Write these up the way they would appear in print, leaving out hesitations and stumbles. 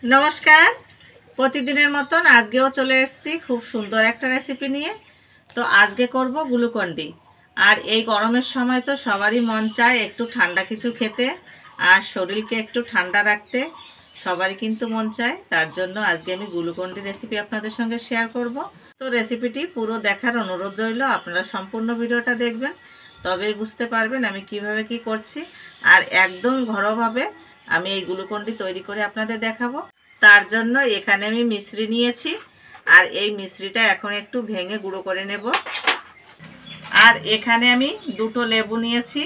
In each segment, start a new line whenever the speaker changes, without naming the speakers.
নমস্কার। প্রতিদিনের মতন আজকেও চলে এসেছি খুব সুন্দর একটা রেসিপি নিয়ে। তো আজকে করব গ্লুকন্ডি। আর এই গরমের সময় তো সবারই মন চায় একটু ঠান্ডা কিছু খেতে, আর শরীরকে একটু ঠান্ডা রাখতে সবারই কিন্তু মন চায়। তার জন্য আজকে আমি গ্লুকন্ডি রেসিপি আপনাদের সঙ্গে শেয়ার করব। তো রেসিপিটি পুরো দেখার অনুরোধ রইল, আপনারা সম্পূর্ণ ভিডিওটা দেখবেন, তবেই বুঝতে পারবেন আমি কিভাবে কি করছি। আর একদম ঘরোয়াভাবে আমি এই গ্লুকন্ডি তৈরি করে আপনাদের দেখাবো। তার জন্য এখানে আমি মিশ্রি নিয়েছি, আর এই মিশ্রিটা এখন একটু ভেঙে গুঁড়ো করে নেব। আর এখানে আমি দুটো লেবু নিয়েছি,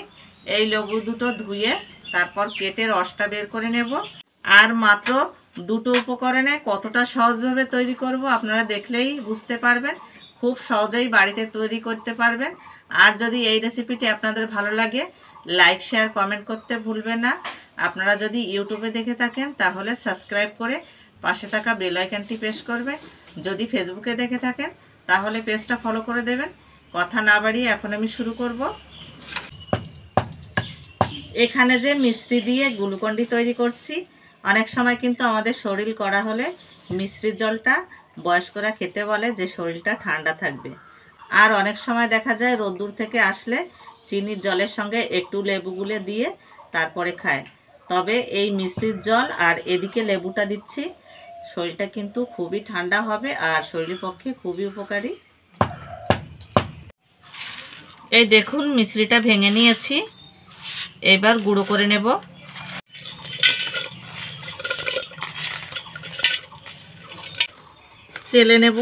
এই লেবু দুটো ধুয়ে তারপর কেটে রসটা বের করে নেব। আর মাত্র দুটো উপকরণে কতটা সহজভাবে তৈরি করব আপনারা দেখলেই বুঝতে পারবেন। খুব সহজেই বাড়িতে তৈরি করতে পারবেন। আর যদি এই রেসিপিটি আপনাদের ভালো লাগে, লাইক শেয়ার কমেন্ট করতে ভুলবেন না। আপনারা যদি ইউটিউবে দেখে থাকেন তাহলে সাবস্ক্রাইব করে পাশে থাকা বেল আইকনটি প্রেস করবেন। যদি ফেসবুকে দেখে থাকেন তাহলে পেজটা ফলো করে দেবেন। কথা না বাড়িয়ে এখন আমি শুরু করব। এখানে যে মিষ্টি দিয়ে গ্লুকন্ডি তৈরি করছি, অনেক সময় কিন্তু আমাদের শরীর করা হলে মিষ্টির জলটা বয়স্করা খেতে বলে যে শরীরটা ঠান্ডা থাকবে। আর অনেক সময় দেখা যায় রোদ্দুর থেকে আসলে চিনির জলের সঙ্গে একটু লেবু গুলে দিয়ে তারপরে খায়। তবে এই মিষ্টির জল আর এদিকে লেবুটা দিচ্ছি, শরীরটা কিন্তু খুবই ঠান্ডা হবে আর শরীরের পক্ষে খুবই উপকারী। এই দেখুন মিশ্রিটা ভেঙে নিয়েছি, এবার গুঁড়ো করে নেব। চেলে নেব।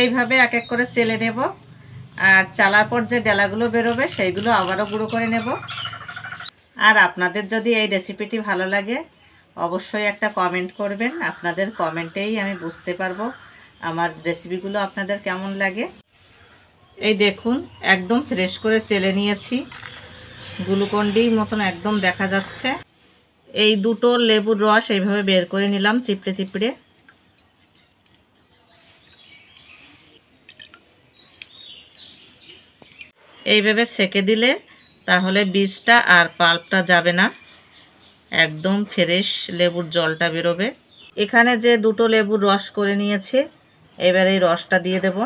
এইভাবে এক এক করে চেলে নেব। আর চালার পর যে ডেলাগুলো বেরোবে সেইগুলো আবারও গুঁড়ো করে নেব। আর আপনাদের যদি এই রেসিপিটি ভালো লাগে অবশ্যই একটা কমেন্ট করবেন। আপনাদের কমেন্টেই আমি বুঝতে পারবো আমার রেসিপিগুলো আপনাদের কেমন লাগে। এই দেখুন একদম ফ্রেশ করে চেলে নিয়েছি, গ্লুকন্ডির মতন একদম দেখা যাচ্ছে। এই দুটো লেবুর রস এইভাবে বের করে নিলাম চিপড়ে চিপড়ে। এইভাবে সেকে দিলে তাহলে বীজটা আর পাল্পটা যাবে না, একদম ফ্রেশ লেবুর জলটা বেরোবে। এখানে যে দুটো লেবুর রস করে নিয়েছি, এবার এই রসটা দিয়ে দেব।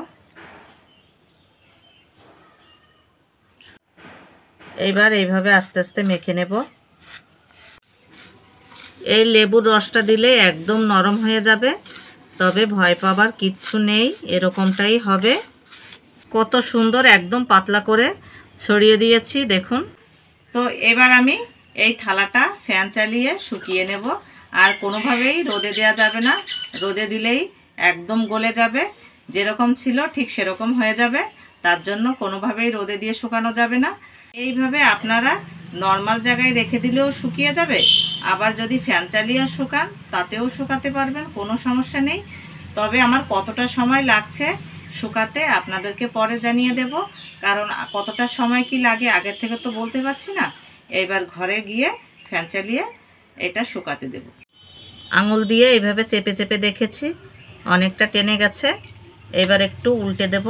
এইবার এইভাবে আস্তে আস্তে মেখে নেব। এই লেবুর রসটা দিলে একদম নরম হয়ে যাবে, তবে ভয় পাবার কিচ্ছু নেই, এরকমটাই হবে। কত সুন্দর একদম পাতলা করে ছড়িয়ে দিয়েছি দেখুন। তো এবার আমি এই থালাটা ফ্যান চালিয়ে শুকিয়ে নেব। আর কোনোভাবেই রোদে দেওয়া যাবে না, রোদে দিলেই একদম গলে যাবে, যেরকম ছিল ঠিক সেরকম হয়ে যাবে। তার জন্য কোনোভাবেই রোদে দিয়ে শুকানো যাবে না। এইভাবে আপনারা নর্মাল জায়গায় রেখে দিলেও শুকিয়ে যাবে, আবার যদি ফ্যান চালিয়ে শুকান তাতেও শুকাতে পারবেন, কোনো সমস্যা নেই। তবে আমার কতটা সময় লাগছে শুকাতে আপনাদেরকে পরে জানিয়ে দেব, কারণ কতটা সময় কি লাগে আগের থেকে তো বলতে পারছি না। এবার ঘরে গিয়ে ফ্যান চালিয়ে এটা শুকাতে দেব। আঙুল দিয়ে এইভাবে চেপে চেপে দেখেছি অনেকটা টেনে গেছে, এবার একটু উল্টে দেব।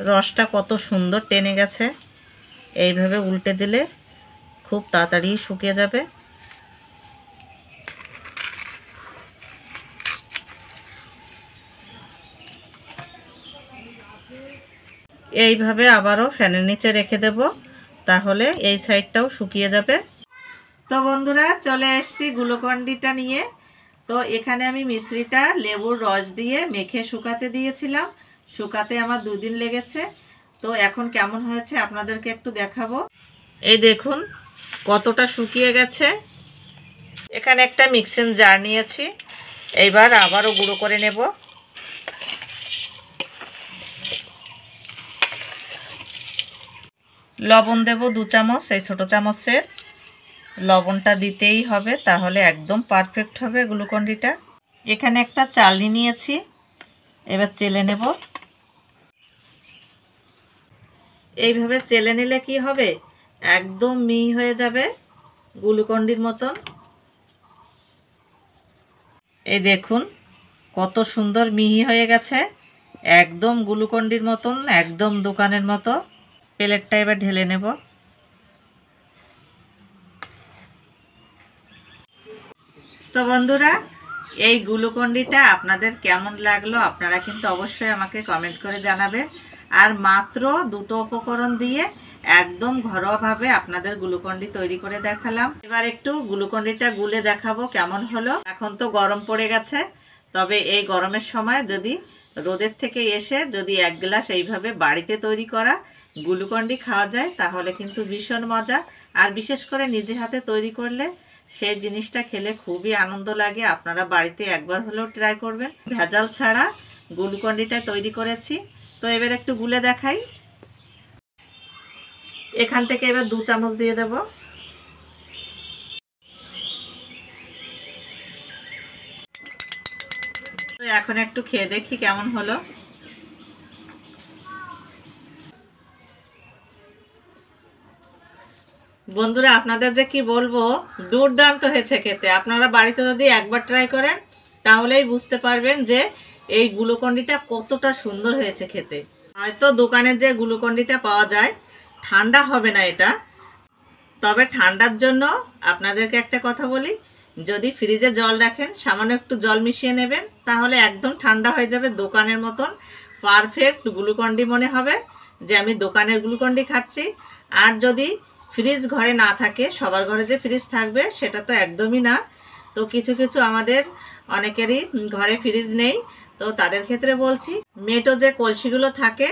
রসটা কত সুন্দর টেনে গেছে, এইভাবে উল্টে দিলে খুব তাড়াতাড়ি শুকিয়ে যাবে। এইভাবে আবারও ফ্যানের নিচে রেখে দেব, তাহলে এই সাইডটাও শুকিয়ে যাবে। তো বন্ধুরা চলে এসেছি গ্লুকন্ডিটা নিয়ে। তো এখানে আমি মিশ্রিটা লেবুর রস দিয়ে মেখে শুকাতে দিয়েছিলাম, শুকাতে আমার 2 দিন লেগেছে। তো এখন কেমন হয়েছে আপনাদেরকে একটু দেখাবো। এই দেখুন কতটা শুকিয়ে গেছে। এখানে একটা মিক্সিং জার নিয়েছি, এইবার আবারও গুঁড়ো করে নেব। লবণ দেব 2 চামচ, এই ছোটো চামচের। লবণটা দিতেই হবে, তাহলে একদম পারফেক্ট হবে গ্লুকন্ডিটা। এখানে একটা চালনি নিয়েছি, এবার চেলে নেব। এইভাবে চেলে নিলে কি হবে, একদম মিহি হয়ে যাবে গ্লুকন্ডির মতন। এই দেখুন কত সুন্দর মিহি হয়ে গেছে, একদম গ্লুকন্ডির মতন, একদম দোকানের মতো। প্লেটটা এবার ঢেলে নেব। তো বন্ধুরা, এই গ্লুকন্ডিটা আপনাদের কেমন লাগলো আপনারা কিন্তু অবশ্যই আমাকে কমেন্ট করে জানাবেন। আর মাত্র দুটো উপকরণ দিয়ে একদম ঘরোয়াভাবে আপনাদের গ্লুকন্ডি তৈরি করে দেখালাম। এবার একটু গ্লুকন্ডিটা গুলে দেখাবো কেমন হলো। এখন তো গরম পড়ে গেছে, তবে এই গরমের সময় যদি রোদের থেকে এসে যদি এক গ্লাস এইভাবে বাড়িতে তৈরি করা গ্লুকন্ডি খাওয়া যায় তাহলে কিন্তু ভীষণ মজা। আর বিশেষ করে নিজে হাতে তৈরি করলে সেই জিনিসটা খেলে খুবই আনন্দ লাগে। আপনারা বাড়িতে একবার হলেও ট্রাই করবেন। ভেজাল ছাড়া গ্লুকন্ডিটা তৈরি করেছি। তো এবার একটু গুলে দেখাই। এখান থেকে এবার 2 চামচ দিয়ে দেব। তো এখন একটু খেয়ে দেখি কেমন হলো। বন্ধুরা, আপনাদের যে কি বলবো, দুর্দান্ত হয়েছে খেতে। আপনারা বাড়িতে যদি একবার ট্রাই করেন তাহলেই বুঝতে পারবেন যে এই গ্লুকন্ডিটা কতটা সুন্দর হয়েছে খেতে। হয়তো দোকানে যে গ্লুকন্ডিটা পাওয়া যায় ঠান্ডা হবে না এটা, তবে ঠান্ডার জন্য আপনাদেরকে একটা কথা বলি, যদি ফ্রিজে জল রাখেন সামান্য একটু জল মিশিয়ে নেবেন, তাহলে একদম ঠান্ডা হয়ে যাবে, দোকানের মতন পারফেক্ট গ্লুকন্ডি মনে হবে যে আমি দোকানের গ্লুকন্ডি খাচ্ছি। আর যদি ফ্রিজ ঘরে না থাকে, সবার ঘরে যে ফ্রিজ থাকবে সেটা তো একদমই না। তো কিছু কিছু আমাদের অনেকেরই ঘরে ফ্রিজ নেই, তো তাদের ক্ষেত্রে বলছি, মেটো যে কলসিগুলো থাকে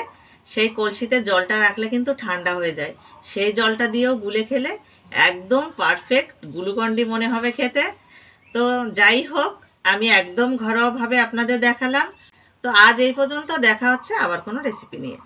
সেই কলসিতে জলটা রাখলে কিন্তু ঠান্ডা হয়ে যায়, সেই জলটা দিয়েও গুলে খেলে একদম পারফেক্ট গ্লুকন্ডি মনে হবে খেতে। তো যাই হোক, আমি একদম ঘরোয়াভাবে আপনাদের দেখালাম। তো আজ এই পর্যন্ত, দেখা হচ্ছে আবার কোনো রেসিপি নিয়ে।